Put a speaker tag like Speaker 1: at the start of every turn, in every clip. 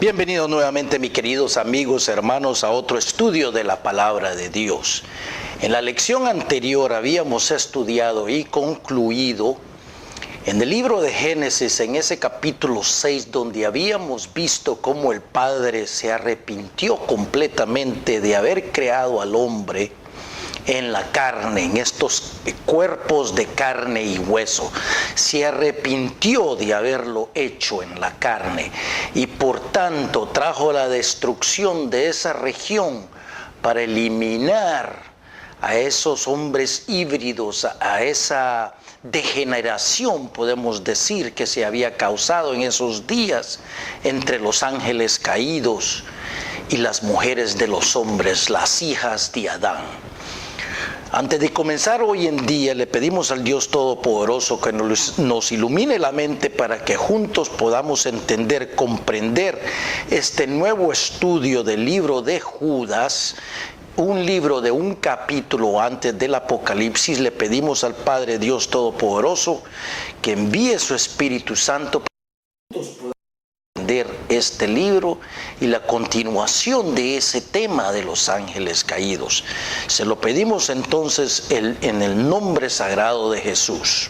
Speaker 1: Bienvenidos nuevamente, mis queridos amigos, hermanos, a otro estudio de la Palabra de Dios. En la lección anterior habíamos estudiado y concluido en el libro de Génesis, en ese capítulo 6, donde habíamos visto cómo el Padre se arrepintió completamente de haber creado al hombre en la carne, en estos cuerpos de carne y hueso. Se arrepintió de haberlo hecho en la carne y por tanto trajo la destrucción de esa región para eliminar a esos hombres híbridos, a esa degeneración, podemos decir, que se había causado en esos días entre los ángeles caídos y las mujeres de los hombres, las hijas de Adán. Antes de comenzar hoy en día, le pedimos al Dios Todopoderoso que nos ilumine la mente para que juntos podamos entender, comprender este nuevo estudio del libro de Judas, un libro de un capítulo antes del Apocalipsis. Le pedimos al Padre Dios Todopoderoso que envíe su Espíritu Santo para que juntos podamos entender este libro y la continuación de ese tema de los ángeles caídos. Se lo pedimos entonces en el nombre sagrado de Jesús.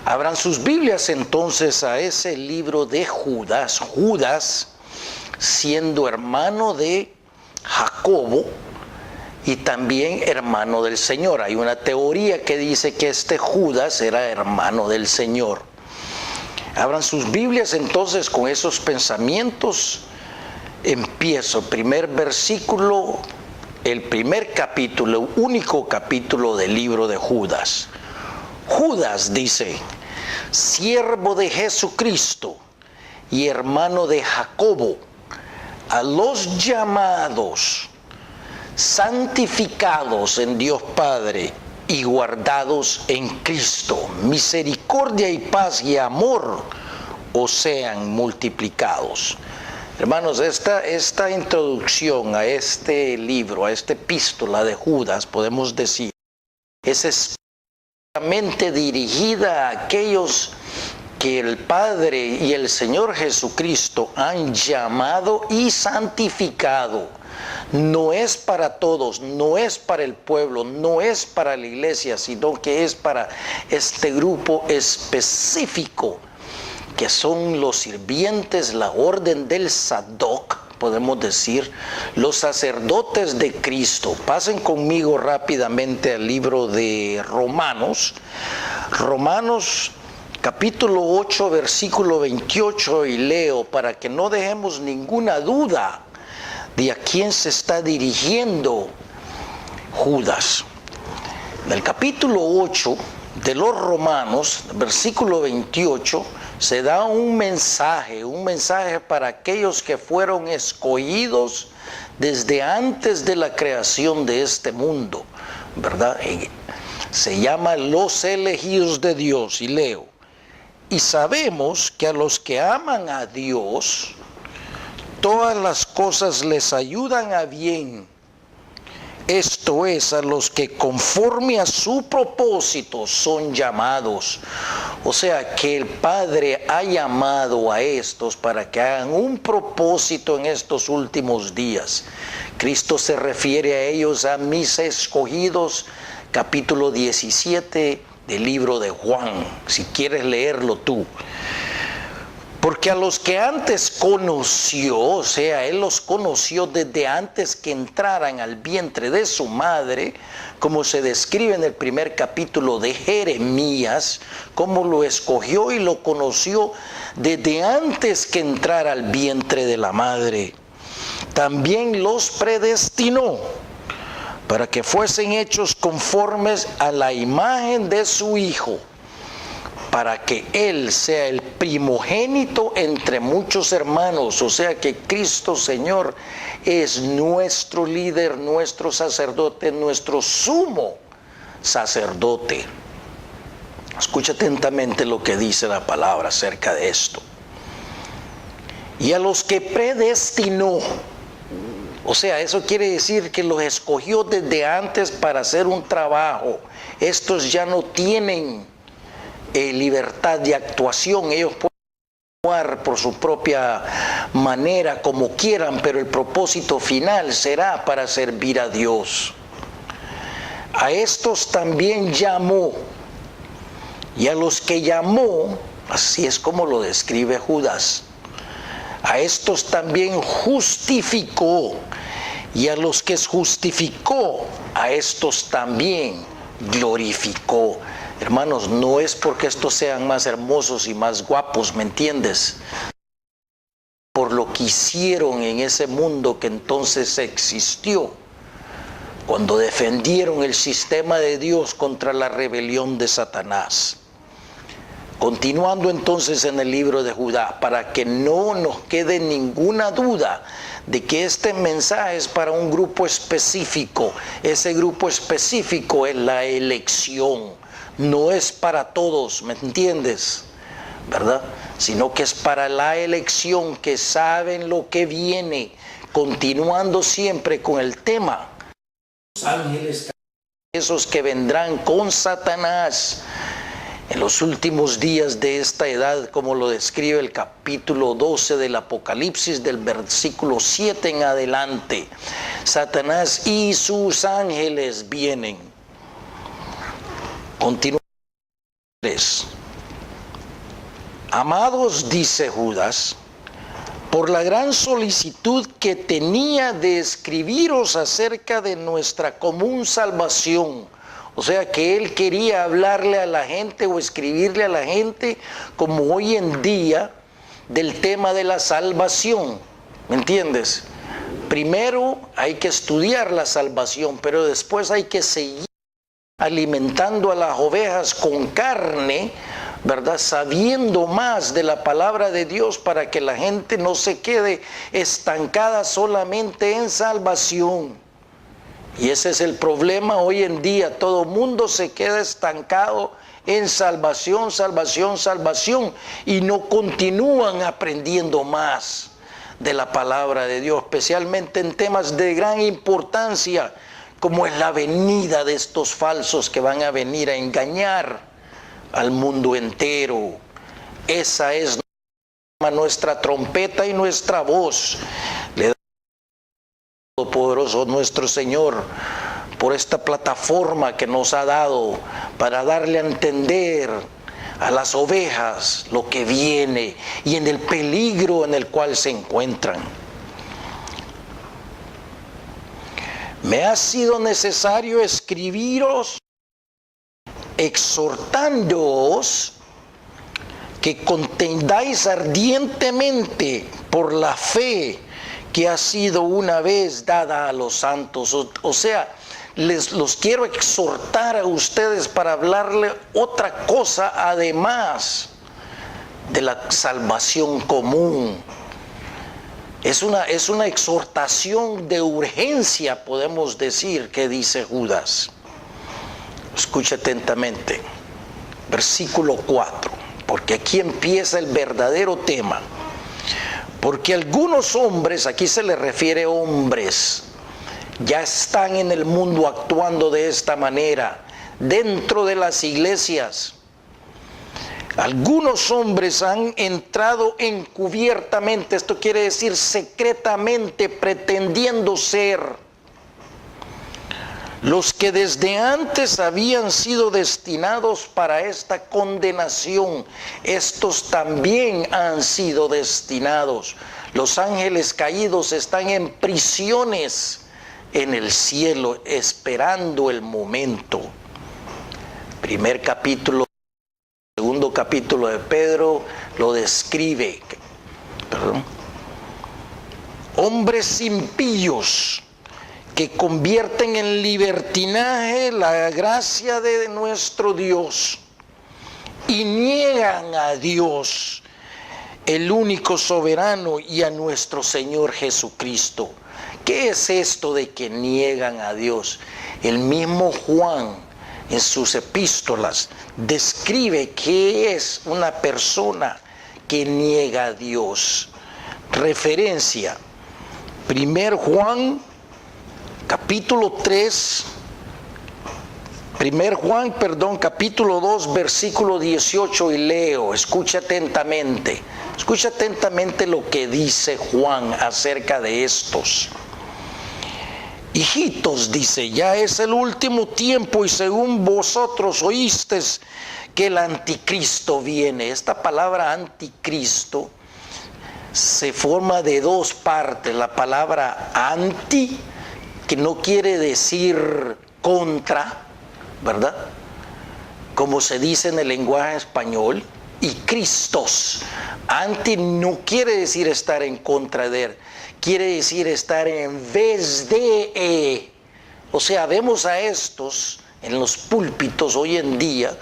Speaker 1: Abran sus Biblias entonces a ese libro de Judas. Judas, siendo hermano de Jacobo y también hermano del Señor. Hay una teoría que dice que este Judas era hermano del Señor. Abran sus Biblias entonces con esos pensamientos. Empiezo, primer versículo, el primer capítulo, único capítulo del libro de Judas. Judas dice: siervo de Jesucristo y hermano de Jacobo, a los llamados, santificados en Dios Padre y guardados en Cristo, misericordia y paz y amor os sean multiplicados. Hermanos, esta introducción a este libro, a esta epístola de Judas, podemos decir, es especialmente dirigida a aquellos que el Padre y el Señor Jesucristo han llamado y santificado. No es para todos, no es para el pueblo, no es para la iglesia, sino que es para este grupo específico, que son los sirvientes, la orden del Sadoc, podemos decir, los sacerdotes de Cristo. Pasen conmigo rápidamente al libro de Romanos. Romanos capítulo 8, versículo 28, y leo para que no dejemos ninguna duda de a quién se está dirigiendo Judas. En el capítulo 8 de los Romanos, versículo 28, se da un mensaje para aquellos que fueron escogidos desde antes de la creación de este mundo, ¿verdad? Se llama los elegidos de Dios, y leo: y sabemos que a los que aman a Dios, todas las cosas les ayudan a bien. Esto es, a los que conforme a su propósito son llamados. O sea, que el Padre ha llamado a estos para que hagan un propósito en estos últimos días. Cristo se refiere a ellos, a mis escogidos, capítulo 17 del libro de Juan, si quieres leerlo tú. Porque a los que antes conoció, o sea, Él los conoció desde antes que entraran al vientre de su madre, como se describe en el primer capítulo de Jeremías, como lo escogió y lo conoció desde antes que entrara al vientre de la madre. También los predestinó para que fuesen hechos conformes a la imagen de su Hijo, para que Él sea el primogénito entre muchos hermanos. O sea que Cristo Señor es nuestro líder, nuestro sacerdote, nuestro sumo sacerdote. Escucha atentamente lo que dice la palabra acerca de esto. Y a los que predestinó, o sea, eso quiere decir que los escogió desde antes para hacer un trabajo. Estos ya no tienen libertad de actuación, ellos pueden por su propia manera, como quieran, pero el propósito final será para servir a Dios. A estos también llamó, y a los que llamó, así es como lo describe Judas, a estos también justificó, y a los que justificó, a estos también glorificó. Hermanos, no es porque estos sean más hermosos y más guapos, ¿me entiendes? Por lo que hicieron en ese mundo que entonces existió, cuando defendieron el sistema de Dios contra la rebelión de Satanás. Continuando entonces en el libro de Judá, para que no nos quede ninguna duda de que este mensaje es para un grupo específico. Ese grupo específico es la elección, no es para todos, ¿me entiendes? ¿Verdad? Sino que es para la elección, que saben lo que viene. Continuando siempre con el tema, los ángeles, esos que vendrán con Satanás en los últimos días de esta edad, como lo describe el capítulo 12 del Apocalipsis, del versículo 7 en adelante. Satanás y sus ángeles vienen. Continuamos. Amados, dice Judas, por la gran solicitud que tenía de escribiros acerca de nuestra común salvación. O sea que él quería hablarle a la gente o escribirle a la gente, como hoy en día, del tema de la salvación. ¿Me entiendes? Primero hay que estudiar la salvación, pero después hay que seguir alimentando a las ovejas con carne, ¿verdad? Sabiendo más de la palabra de Dios para que la gente no se quede estancada solamente en salvación. Y ese es el problema hoy en día. Todo mundo se queda estancado en salvación, salvación, salvación, y no continúan aprendiendo más de la palabra de Dios, especialmente en temas de gran importancia, como es la venida de estos falsos que van a venir a engañar al mundo entero. Esa es nuestra trompeta y nuestra voz. Le damos poderoso nuestro Señor por esta plataforma que nos ha dado para darle a entender a las ovejas lo que viene y en el peligro en el cual se encuentran. Me ha sido necesario escribiros exhortándoos que contendáis ardientemente por la fe que ha sido una vez dada a los santos. O sea, los quiero exhortar a ustedes para hablarle otra cosa además de la salvación común. Es una exhortación de urgencia, podemos decir, que dice Judas. Escuche atentamente, versículo 4, porque aquí empieza el verdadero tema. Porque algunos hombres, aquí se le refiere a hombres, ya están en el mundo actuando de esta manera, dentro de las iglesias. Algunos hombres han entrado encubiertamente, esto quiere decir secretamente, pretendiendo ser los que desde antes habían sido destinados para esta condenación. Estos también han sido destinados. Los ángeles caídos están en prisiones en el cielo, esperando el momento. Primer capítulo, segundo capítulo de Pedro lo describe. Hombres impíos que convierten en libertinaje la gracia de nuestro Dios y niegan a Dios, el único soberano, y a nuestro Señor Jesucristo. ¿Qué es esto de que niegan a Dios? El mismo Juan en sus epístolas describe qué es una persona que niega a Dios. Referencia, 1 Juan capítulo 3, Juan, capítulo 2, versículo 18, y leo, escucha atentamente lo que dice Juan acerca de estos. Hijitos, dice, ya es el último tiempo y según vosotros oísteis que el anticristo viene. Esta palabra anticristo se forma de dos partes. La palabra anti, que no quiere decir contra, ¿verdad? Como se dice en el lenguaje español, y Cristos. Anti no quiere decir estar en contra de él, quiere decir estar en vez de. O sea, vemos a estos en los púlpitos hoy en día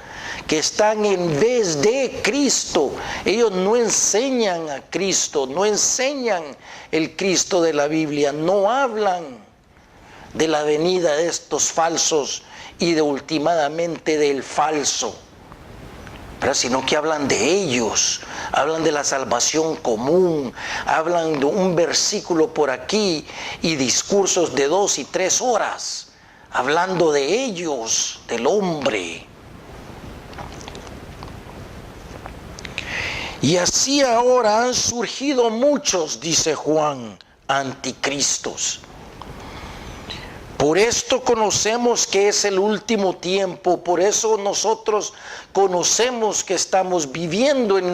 Speaker 1: que están en vez de Cristo. Ellos no enseñan a Cristo, no enseñan el Cristo de la Biblia, no hablan de la venida de estos falsos y de últimamente del falso, pero sino que hablan de ellos, hablan de la salvación común, hablan de un versículo por aquí y discursos de 2 y 3 horas, hablando de ellos, del hombre. Y así ahora han surgido muchos, dice Juan, anticristos. Por esto conocemos que es el último tiempo, por eso nosotros conocemos que estamos viviendo en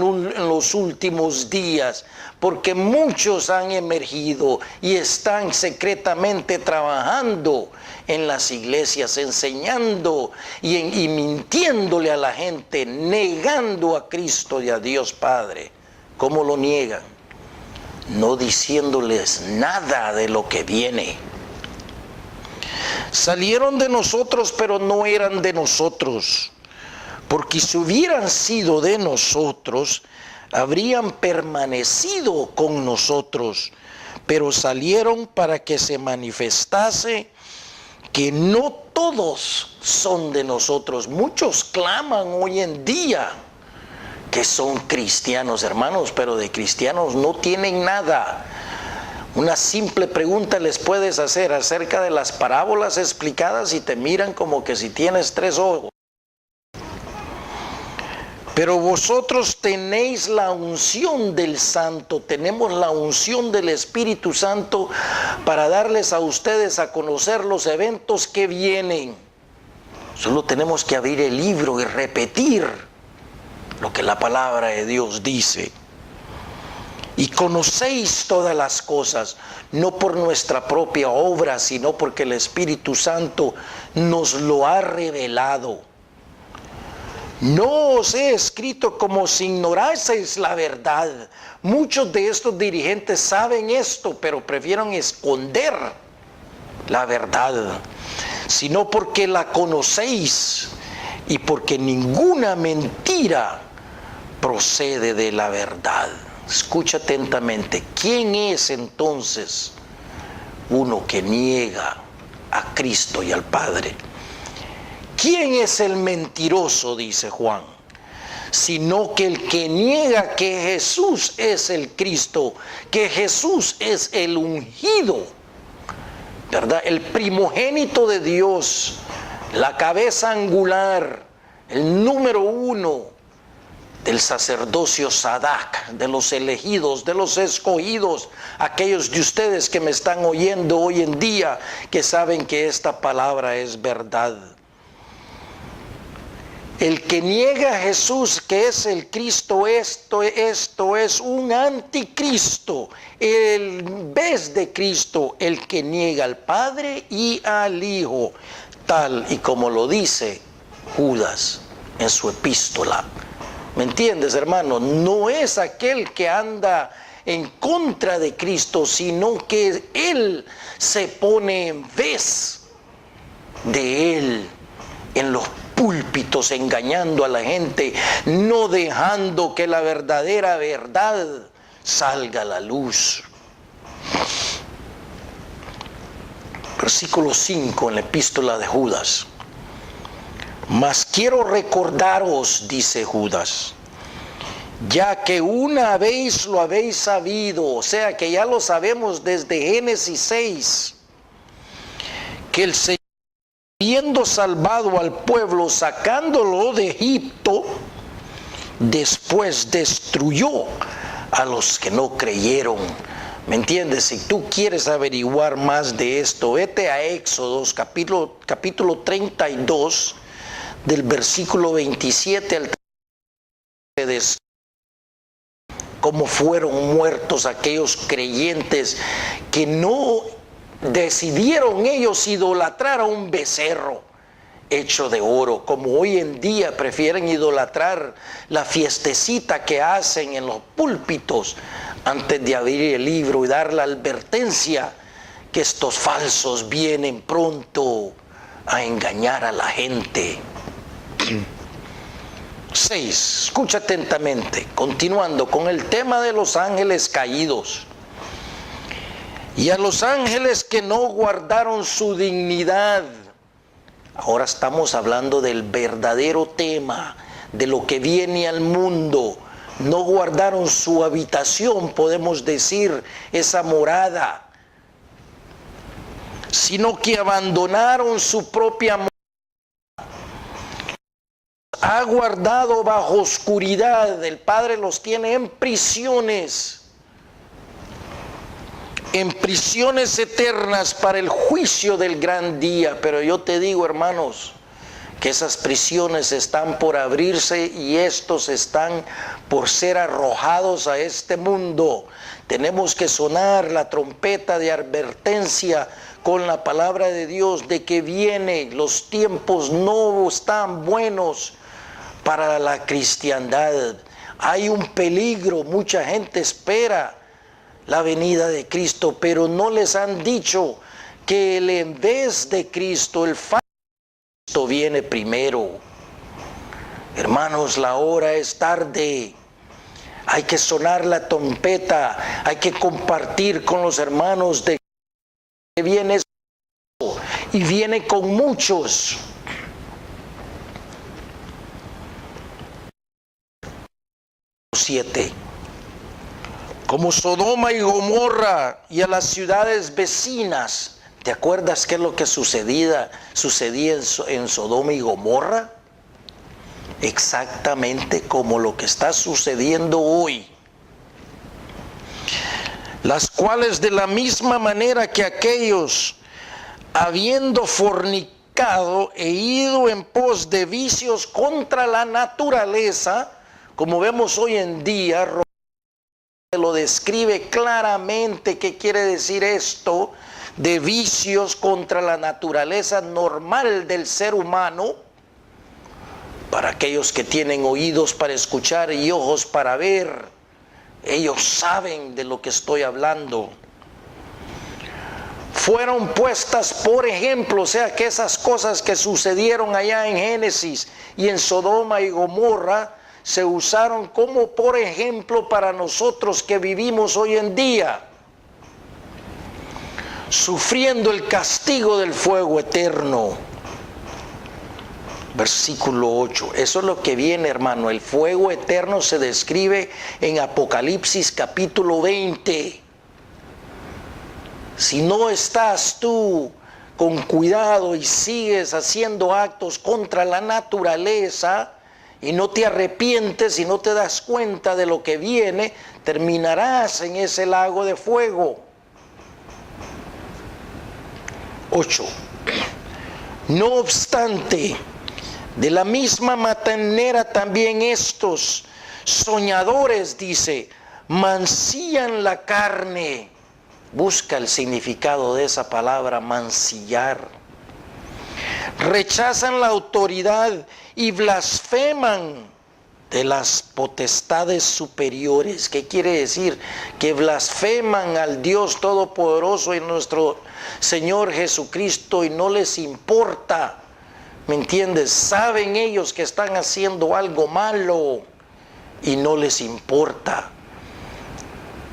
Speaker 1: los últimos días, porque muchos han emergido y están secretamente trabajando en las iglesias, enseñando y mintiéndole a la gente, negando a Cristo y a Dios Padre. ¿Cómo lo niegan? No diciéndoles nada de lo que viene. Salieron de nosotros, pero no eran de nosotros, porque si hubieran sido de nosotros, habrían permanecido con nosotros, pero salieron para que se manifestase que no todos son de nosotros. Muchos claman hoy en día que son cristianos, hermanos, pero de cristianos no tienen nada. Una simple pregunta les puedes hacer acerca de las parábolas explicadas y te miran como que si tienes 3 ojos. Pero vosotros tenéis la unción del Santo, tenemos la unción del Espíritu Santo para darles a ustedes a conocer los eventos que vienen. Solo tenemos que abrir el libro y repetir lo que la palabra de Dios dice. Y conocéis todas las cosas, no por nuestra propia obra, sino porque el Espíritu Santo nos lo ha revelado. No os he escrito como si ignoraseis la verdad. Muchos de estos dirigentes saben esto, pero prefieren esconder la verdad, sino porque la conocéis y porque ninguna mentira procede de la verdad. Escucha atentamente. ¿Quién es entonces uno que niega a Cristo y al Padre? ¿Quién es el mentiroso? Dice Juan. Sino que el que niega que Jesús es el Cristo, que Jesús es el ungido, ¿verdad? El primogénito de Dios, la cabeza angular, el número 1 del sacerdocio Sadac, de los elegidos, de los escogidos, aquellos de ustedes que me están oyendo hoy en día, que saben que esta palabra es verdad. El que niega a Jesús, que es el Cristo, esto es un anticristo, en vez de Cristo, el que niega al Padre y al Hijo, tal y como lo dice Judas en su epístola. ¿Me entiendes, hermano? No es aquel que anda en contra de Cristo, sino que Él se pone en vez de Él en los púlpitos, engañando a la gente, no dejando que la verdadera verdad salga a la luz. Versículo 5 en la epístola de Judas. Mas quiero recordaros, dice Judas, ya que una vez lo habéis sabido, o sea que ya lo sabemos desde Génesis 6, que el Señor habiendo salvado al pueblo, sacándolo de Egipto, después destruyó a los que no creyeron. ¿Me entiendes? Si tú quieres averiguar más de esto, vete a Éxodos, capítulo 32, del versículo 27 al 30, cómo fueron muertos aquellos creyentes que no decidieron ellos idolatrar a un becerro hecho de oro, como hoy en día prefieren idolatrar la fiestecita que hacen en los púlpitos antes de abrir el libro y dar la advertencia que estos falsos vienen pronto a engañar a la gente. 6. Escucha atentamente, continuando con el tema de los ángeles caídos. Y a los ángeles que no guardaron su dignidad. Ahora estamos hablando del verdadero tema, de lo que viene al mundo. No guardaron su habitación, podemos decir, esa morada, sino que abandonaron su propia morada. Ha guardado bajo oscuridad. El Padre los tiene en prisiones eternas para el juicio del gran día. Pero yo te digo, hermanos, que esas prisiones están por abrirse y estos están por ser arrojados a este mundo. Tenemos que sonar la trompeta de advertencia con la palabra de Dios de que viene, los tiempos no están buenos para la cristiandad. Hay un peligro, mucha gente espera la venida de Cristo, pero no les han dicho que en vez de Cristo, el falso Cristo viene primero. Hermanos, la hora es tarde. Hay que sonar la trompeta, hay que compartir con los hermanos de que viene y viene con muchos. 7. Como Sodoma y Gomorra y a las ciudades vecinas. ¿Te acuerdas qué es lo que sucedía en Sodoma y Gomorra? Exactamente como lo que está sucediendo hoy. Las cuales de la misma manera que aquellos, habiendo fornicado e ido en pos de vicios contra la naturaleza, como vemos hoy en día, lo describe claramente qué quiere decir esto de vicios contra la naturaleza normal del ser humano. Para aquellos que tienen oídos para escuchar y ojos para ver, ellos saben de lo que estoy hablando. Fueron puestas por ejemplo, o sea que esas cosas que sucedieron allá en Génesis y en Sodoma y Gomorra se usaron como por ejemplo para nosotros que vivimos hoy en día, sufriendo el castigo del fuego eterno. Versículo 8, eso es lo que viene, hermano. El fuego eterno se describe en Apocalipsis capítulo 20. Si no estás tú con cuidado y sigues haciendo actos contra la naturaleza y no te arrepientes y no te das cuenta de lo que viene, terminarás en ese lago de fuego. 8. No obstante, de la misma manera también estos soñadores, dice, mancillan la carne. Busca el significado de esa palabra, mancillar. Rechazan la autoridad y blasfeman de las potestades superiores. ¿Qué quiere decir? Que blasfeman al Dios Todopoderoso y nuestro Señor Jesucristo y no les importa. ¿Me entiendes? Saben ellos que están haciendo algo malo y no les importa.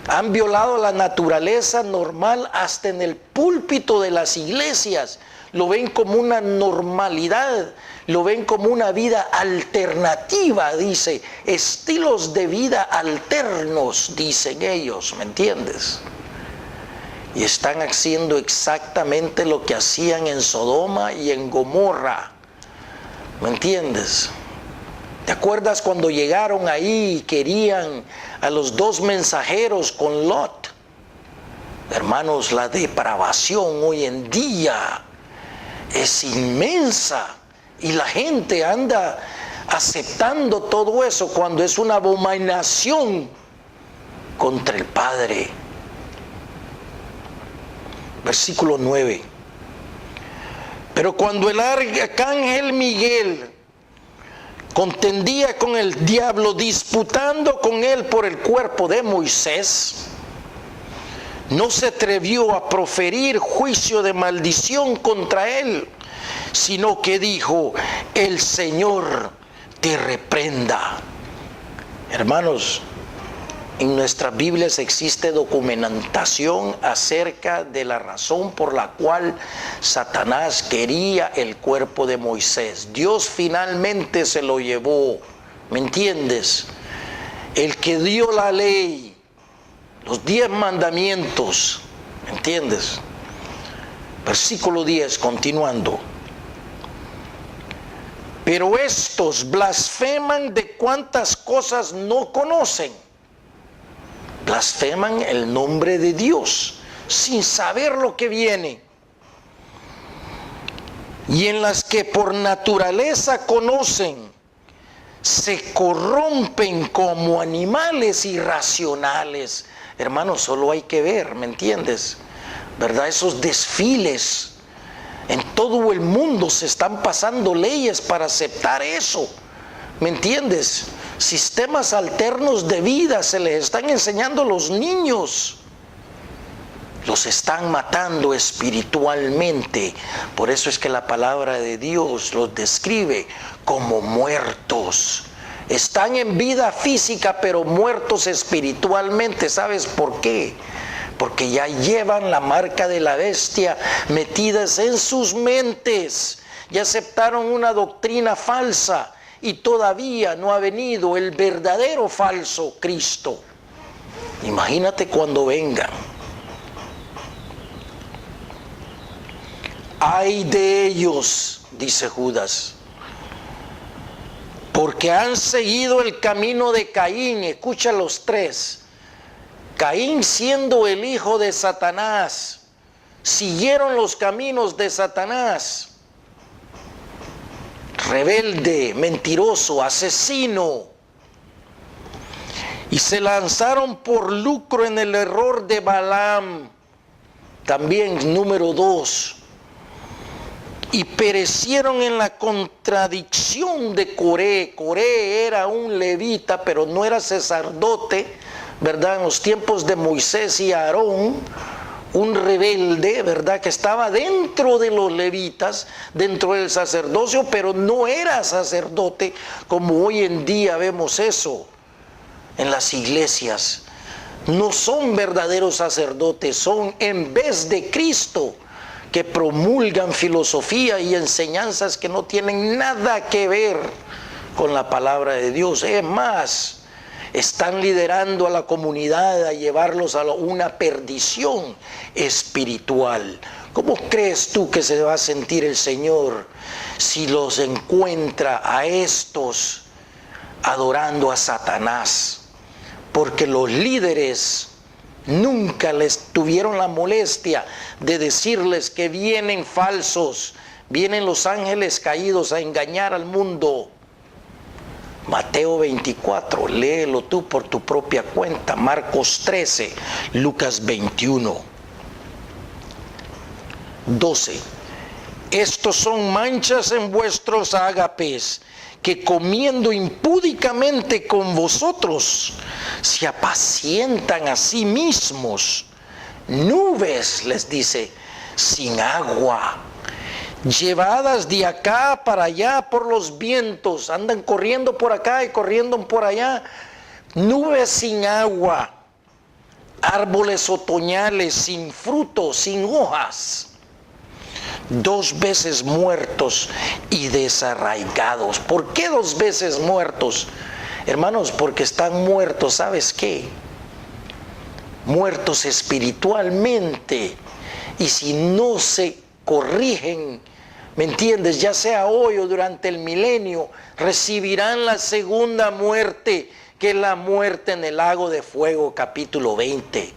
Speaker 1: Han violado la naturaleza normal hasta en el púlpito de las iglesias. Lo ven como una normalidad, lo ven como una vida alternativa, dice. Estilos de vida alternos, dicen ellos, ¿me entiendes? Y están haciendo exactamente lo que hacían en Sodoma y en Gomorra. ¿Me entiendes? ¿Te acuerdas cuando llegaron ahí y querían a los dos mensajeros con Lot? Hermanos, la depravación hoy en día es inmensa y la gente anda aceptando todo eso cuando es una abominación contra el Padre. Versículo 9. Pero cuando el arcángel Miguel contendía con el diablo, disputando con él por el cuerpo de Moisés, no se atrevió a proferir juicio de maldición contra él, sino que dijo: el Señor te reprenda. Hermanos, en nuestras Biblias existe documentación acerca de la razón por la cual Satanás quería el cuerpo de Moisés. Dios finalmente se lo llevó, ¿me entiendes? El que dio la ley, los 10 mandamientos, ¿me entiendes? Versículo 10, continuando. Pero estos blasfeman de cuantas cosas no conocen. Blasfeman el nombre de Dios sin saber lo que viene. Y en las que por naturaleza conocen, se corrompen como animales irracionales. Hermanos, solo hay que ver, ¿me entiendes? ¿Verdad? Esos desfiles en todo el mundo se están pasando leyes para aceptar eso, ¿me entiendes? Sistemas alternos de vida se les están enseñando a los niños. Los están matando espiritualmente. Por eso es que la palabra de Dios los describe como muertos. Están en vida física, pero muertos espiritualmente. ¿Sabes por qué? Porque ya llevan la marca de la bestia metidas en sus mentes. Ya aceptaron una doctrina falsa. Y todavía no ha venido el verdadero falso Cristo. Imagínate cuando vengan. Ay de ellos, dice Judas, porque han seguido el camino de Caín. Escucha los 3. Caín, siendo el hijo de Satanás, siguieron los caminos de Satanás. Rebelde, mentiroso, asesino. Y se lanzaron por lucro en el error de Balaam. También número 2. Y perecieron en la contradicción de Coré. Coré era un levita, pero no era sacerdote, ¿verdad? En los tiempos de Moisés y Aarón, un rebelde, ¿verdad? Que estaba dentro de los levitas, dentro del sacerdocio, pero no era sacerdote, como hoy en día vemos eso en las iglesias. No son verdaderos sacerdotes, son en vez de Cristo, que promulgan filosofía y enseñanzas que no tienen nada que ver con la palabra de Dios. Es más, están liderando a la comunidad a llevarlos a una perdición espiritual. ¿Cómo crees tú que se va a sentir el Señor si los encuentra a estos adorando a Satanás? Porque los líderes nunca les tuvieron la molestia de decirles que vienen falsos, vienen los ángeles caídos a engañar al mundo. Mateo 24, léelo tú por tu propia cuenta. Marcos 13, Lucas 21. 12. Estos son manchas en vuestros ágapes, que comiendo impúdicamente con vosotros, se apacientan a sí mismos. Nubes, les dice, sin agua, llevadas de acá para allá por los vientos, andan corriendo por acá y corriendo por allá. Nubes sin agua, árboles otoñales sin fruto, sin hojas, 2 veces muertos y desarraigados. ¿Por qué 2 veces muertos? Hermanos, porque están muertos, ¿sabes qué? muertos espiritualmente, y si no se corrigen, ¿me entiendes?, ya sea hoy o durante el milenio, recibirán la segunda muerte, que es la muerte en el lago de fuego, capítulo 20.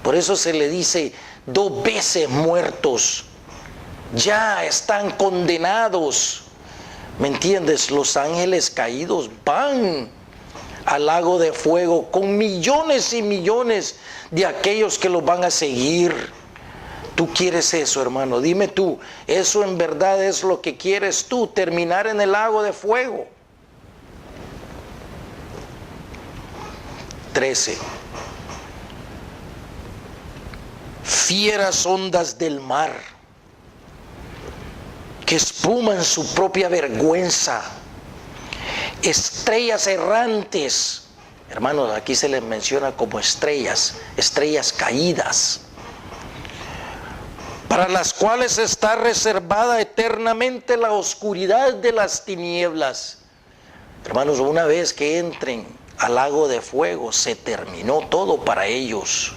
Speaker 1: Por eso se le dice 2 veces muertos. Ya están condenados. ¿Me entiendes? Los ángeles caídos van al lago de fuego con millones y millones de aquellos que los van a seguir. ¿Tú quieres eso, hermano? Dime tú, ¿eso en verdad es lo que quieres tú, terminar en el lago de fuego? 13. Fieras ondas del mar, que espuman su propia vergüenza, estrellas errantes. Hermanos, aquí se les menciona como estrellas caídas, para las cuales está reservada eternamente la oscuridad de las tinieblas. Hermanos, una vez que entren al lago de fuego, se terminó todo para ellos.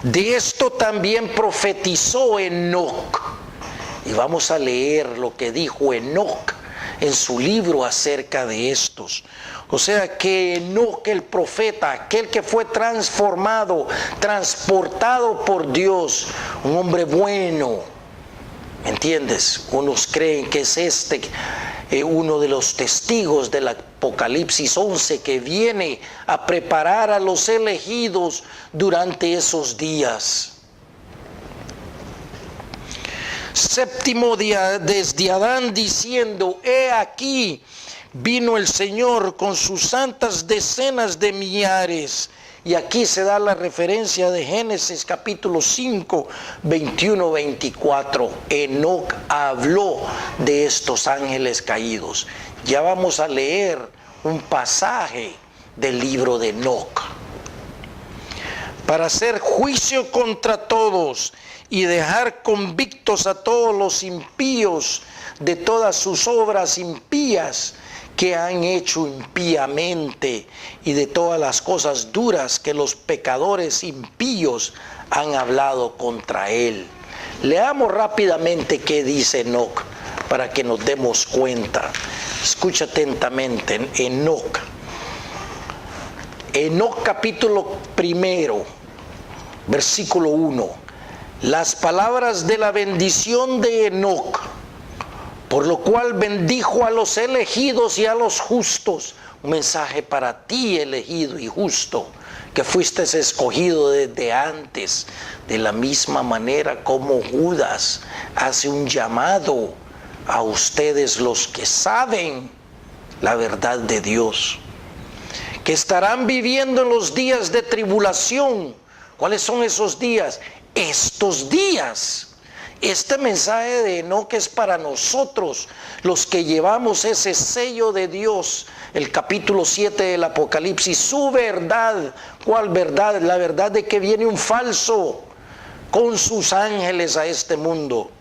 Speaker 1: De esto también profetizó Enoc. Y vamos a leer lo que dijo Enoc en su libro acerca de estos. O sea que Enoc, el profeta, aquel que fue transformado, transportado por Dios, un hombre bueno, ¿me entiendes? Unos creen que es uno de los testigos del Apocalipsis 11, que viene a preparar a los elegidos durante esos días. Séptimo día desde Adán, diciendo: he aquí, vino el Señor con sus santas decenas de millares. Y aquí se da la referencia de Génesis capítulo 5, 21, 24. Enoc habló de estos ángeles caídos. Ya vamos a leer un pasaje del libro de Enoc. Para hacer juicio contra todos y dejar convictos a todos los impíos de todas sus obras impías que han hecho impíamente, y de todas las cosas duras que los pecadores impíos han hablado contra él. Leamos rápidamente qué dice Enoc para que nos demos cuenta. Escucha atentamente. Enoc capítulo 1, versículo 1. Las palabras de la bendición de Enoc, por lo cual bendijo a los elegidos y a los justos. Un mensaje para ti, elegido y justo, que fuiste escogido desde antes, de la misma manera como Judas hace un llamado a ustedes, los que saben la verdad de Dios, que estarán viviendo en los días de tribulación. ¿Cuáles son esos días? Estos días. Este mensaje de Enoc es para nosotros, los que llevamos ese sello de Dios, el capítulo 7 del Apocalipsis, su verdad. ¿Cuál verdad? La verdad de que viene un falso con sus ángeles a este mundo.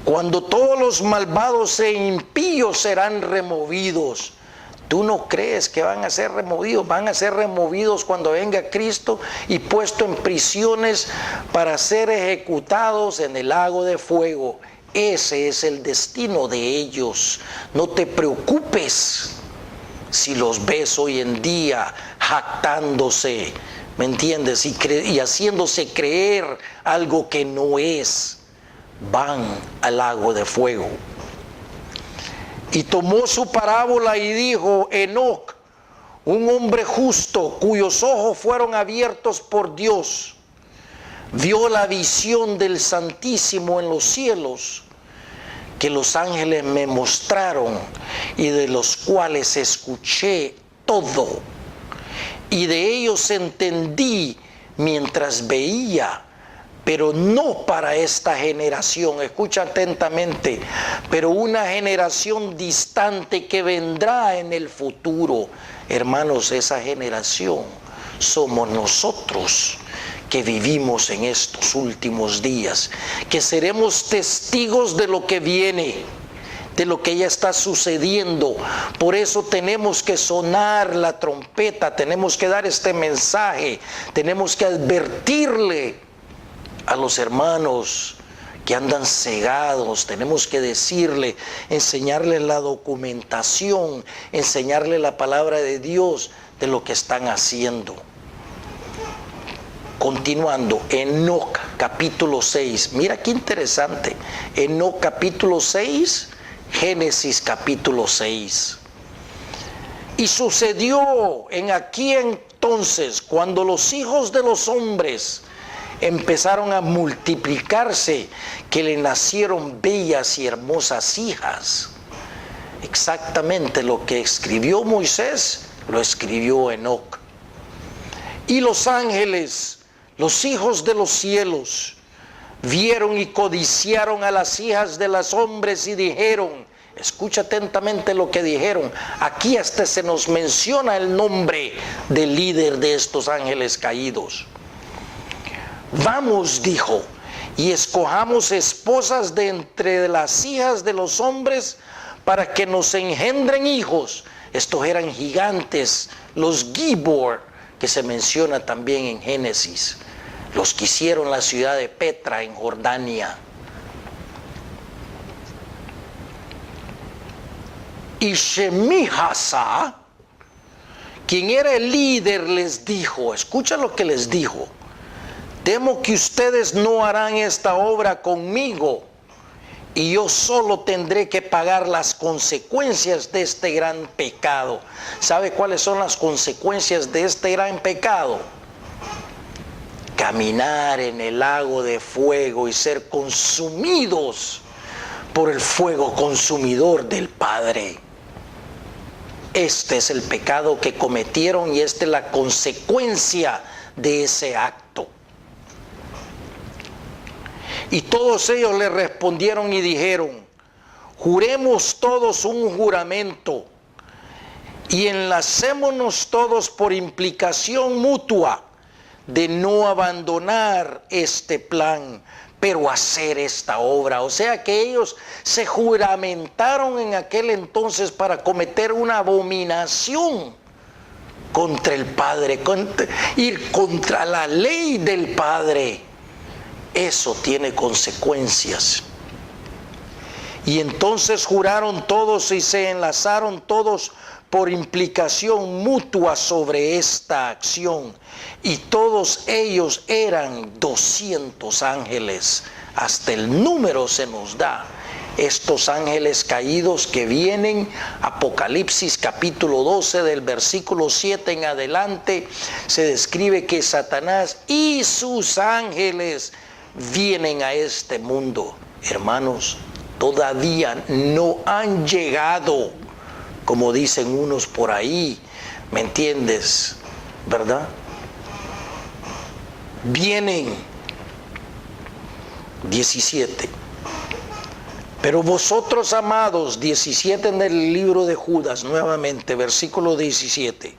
Speaker 1: Cuando todos los malvados e impíos serán removidos. ¿Tú no crees que van a ser removidos? Van a ser removidos cuando venga Cristo y puesto en prisiones para ser ejecutados en el lago de fuego. Ese es el destino de ellos. No te preocupes si los ves hoy en día jactándose, ¿me entiendes? Y haciéndose creer algo que no es. Van al lago de fuego. Y tomó su parábola y dijo: Enoc, un hombre justo, cuyos ojos fueron abiertos por Dios, vio la visión del Santísimo en los cielos, que los ángeles me mostraron, y de los cuales escuché todo, y de ellos entendí mientras veía, pero no para esta generación. Escucha atentamente. Pero una generación distante que vendrá en el futuro. Hermanos, esa generación somos nosotros, que vivimos en estos últimos días, que seremos testigos de lo que viene, de lo que ya está sucediendo. Por eso tenemos que sonar la trompeta, tenemos que dar este mensaje, tenemos que advertirle a los hermanos que andan cegados, tenemos que decirle, enseñarles la documentación, enseñarle la palabra de Dios de lo que están haciendo. Continuando, Enoc capítulo 6, mira qué interesante, Enoc capítulo 6, Génesis capítulo 6. Y sucedió en aquí entonces, cuando los hijos de los hombres empezaron a multiplicarse, que le nacieron bellas y hermosas hijas. Exactamente lo que escribió Moisés, lo escribió Enoc. Y los ángeles, los hijos de los cielos, vieron y codiciaron a las hijas de los hombres y dijeron, escucha atentamente lo que dijeron, aquí hasta se nos menciona el nombre del líder de estos ángeles caídos. Vamos, dijo, y escojamos esposas de entre las hijas de los hombres para que nos engendren hijos. Estos eran gigantes, los Gibor, que se menciona también en Génesis, los que hicieron la ciudad de Petra en Jordania. Y Shemihasa, quien era el líder, les dijo, escucha lo que les dijo, temo que ustedes no harán esta obra conmigo y yo solo tendré que pagar las consecuencias de este gran pecado. ¿Sabe cuáles son las consecuencias de este gran pecado? Caminar en el lago de fuego y ser consumidos por el fuego consumidor del Padre. Este es el pecado que cometieron y esta es la consecuencia de ese acto. Y todos ellos le respondieron y dijeron, juremos todos un juramento y enlacémonos todos por implicación mutua de no abandonar este plan, pero hacer esta obra. O sea que ellos se juramentaron en aquel entonces para cometer una abominación contra el Padre, ir contra la ley del Padre. Eso tiene consecuencias. Y entonces juraron todos y se enlazaron todos por implicación mutua sobre esta acción. Y todos ellos eran 200 ángeles. Hasta el número se nos da. Estos ángeles caídos que vienen, Apocalipsis capítulo 12 del versículo 7 en adelante, se describe que Satanás y sus ángeles vienen a este mundo. Hermanos, todavía no han llegado, como dicen unos por ahí, ¿me entiendes? ¿Verdad? Vienen. 17. Pero vosotros, amados, 17 en el libro de Judas, nuevamente, versículo 17.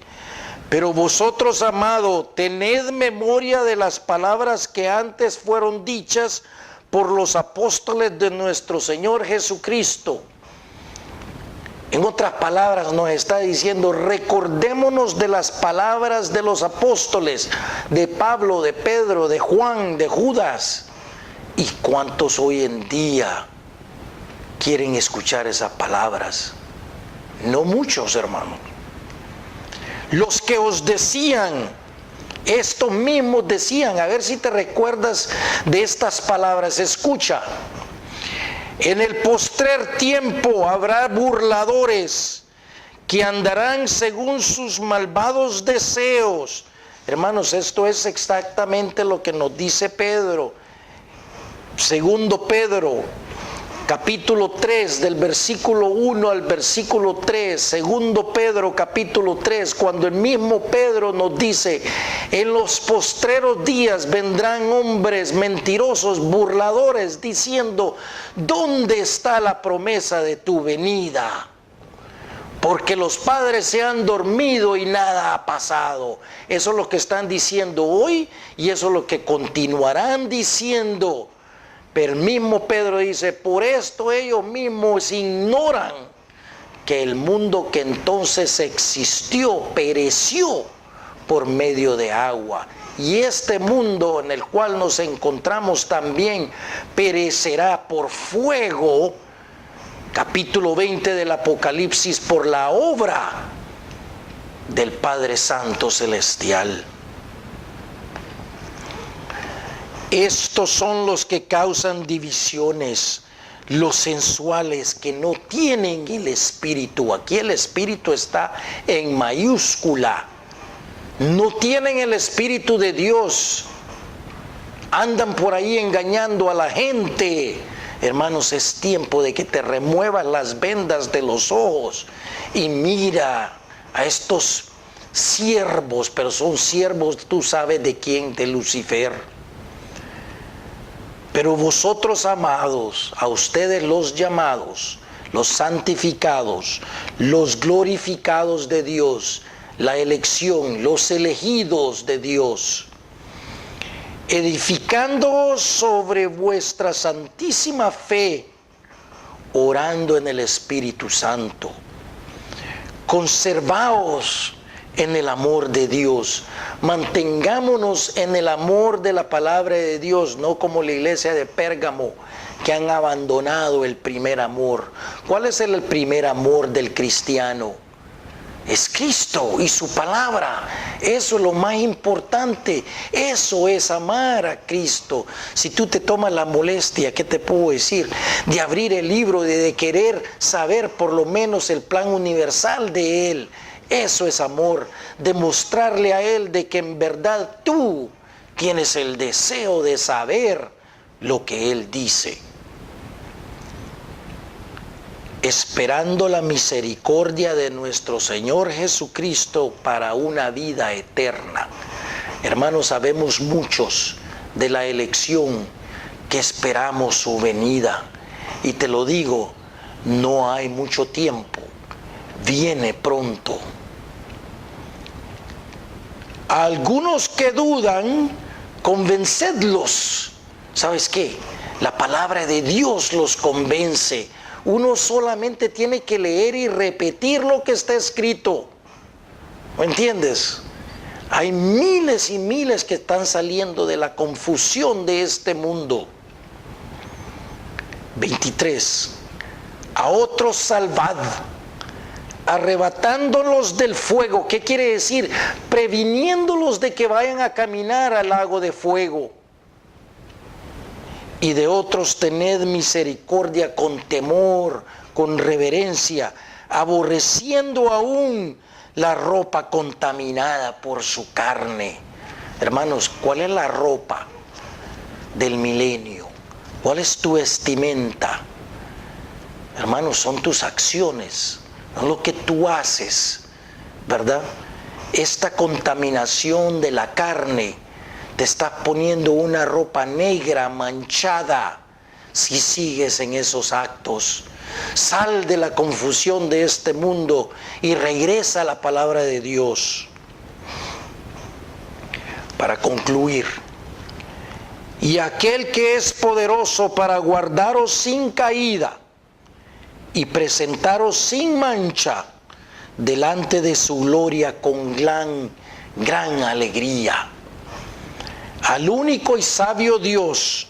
Speaker 1: Pero vosotros, amado, tened memoria de las palabras que antes fueron dichas por los apóstoles de nuestro Señor Jesucristo. En otras palabras nos está diciendo, recordémonos de las palabras de los apóstoles, de Pablo, de Pedro, de Juan, de Judas. ¿Y cuántos hoy en día quieren escuchar esas palabras? No muchos, hermanos. Los que os decían, estos mismos decían, a ver si te recuerdas de estas palabras, escucha. En el postrer tiempo habrá burladores que andarán según sus malvados deseos. Hermanos, esto es exactamente lo que nos dice Pedro. Segundo Pedro, capítulo 3, del versículo 1 al versículo 3. Segundo Pedro, capítulo 3, cuando el mismo Pedro nos dice, en los postreros días vendrán hombres mentirosos, burladores, diciendo, ¿dónde está la promesa de tu venida? Porque los padres se han dormido y nada ha pasado. Eso es lo que están diciendo hoy y eso es lo que continuarán diciendo. Pero el mismo Pedro dice, por esto ellos mismos ignoran que el mundo que entonces existió pereció por medio de agua. Y este mundo en el cual nos encontramos también perecerá por fuego, capítulo 20 del Apocalipsis, por la obra del Padre Santo Celestial. Estos son los que causan divisiones, los sensuales que no tienen el Espíritu. Aquí el Espíritu está en mayúscula. No tienen el Espíritu de Dios. Andan por ahí engañando a la gente. Hermanos, es tiempo de que te remuevas las vendas de los ojos y mira a estos siervos, pero son siervos, tú sabes de quién, de Lucifer. Pero vosotros, amados, a ustedes los llamados, los santificados, los glorificados de Dios, la elección, los elegidos de Dios, edificándoos sobre vuestra santísima fe, orando en el Espíritu Santo. Conservaos en el amor de Dios. Mantengámonos en el amor de la palabra de Dios, no como la iglesia de Pérgamo, que han abandonado el primer amor. ¿Cuál es el primer amor del cristiano? Es Cristo y su palabra. Eso es lo más importante. Eso es amar a Cristo. Si tú te tomas la molestia, ¿qué te puedo decir? De abrir el libro, de querer saber por lo menos el plan universal de Él. Eso es amor. Demostrarle a Él de que en verdad tú tienes el deseo de saber lo que Él dice. Esperando la misericordia de nuestro Señor Jesucristo para una vida eterna. Hermanos, sabemos muchos de la elección que esperamos su venida. Y te lo digo, no hay mucho tiempo. Viene pronto. A algunos que dudan, convencedlos. ¿Sabes qué? La palabra de Dios los convence. Uno solamente tiene que leer y repetir lo que está escrito. ¿Me entiendes? Hay miles y miles que están saliendo de la confusión de este mundo. 23. A otros salvad, arrebatándolos del fuego. ¿Qué quiere decir? Previniéndolos de que vayan a caminar al lago de fuego. Y de otros tened misericordia con temor, con reverencia, aborreciendo aún la ropa contaminada por su carne. Hermanos, ¿cuál es la ropa del milenio? ¿Cuál es tu vestimenta? Hermanos, son tus acciones, no lo que tú haces, ¿verdad? Esta contaminación de la carne te estás poniendo una ropa negra, manchada, si sigues en esos actos. Sal de la confusión de este mundo y regresa a la palabra de Dios. Para concluir, y aquel que es poderoso para guardaros sin caída y presentaros sin mancha delante de su gloria con gran alegría. Al único y sabio Dios,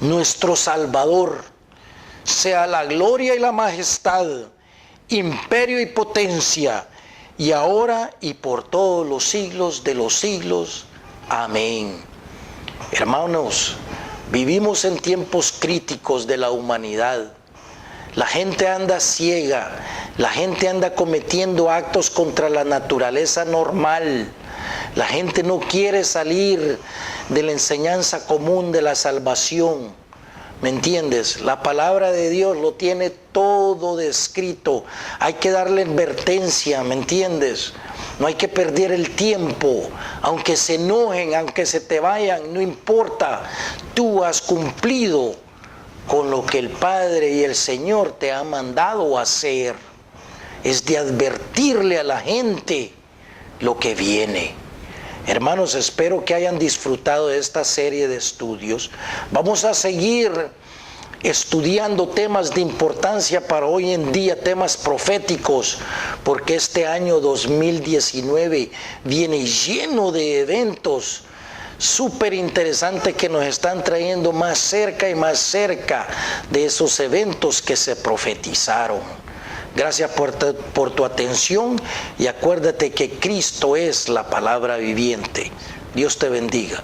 Speaker 1: nuestro Salvador, sea la gloria y la majestad, imperio y potencia, y ahora y por todos los siglos de los siglos. Amén. Hermanos, vivimos en tiempos críticos de la humanidad. La gente anda ciega, la gente anda cometiendo actos contra la naturaleza normal. La gente no quiere salir de la enseñanza común de la salvación. ¿Me entiendes? La palabra de Dios lo tiene todo descrito. Hay que darle advertencia, ¿me entiendes? No hay que perder el tiempo. Aunque se enojen, aunque se te vayan, no importa. Tú has cumplido con lo que el Padre y el Señor te ha mandado hacer. Es de advertirle a la gente lo que viene. Hermanos, espero que hayan disfrutado de esta serie de estudios. Vamos a seguir estudiando temas de importancia para hoy en día, temas proféticos, porque este año 2019 viene lleno de eventos súper interesantes que nos están trayendo más cerca y más cerca de esos eventos que se profetizaron. Gracias por tu atención y acuérdate que Cristo es la palabra viviente. Dios te bendiga.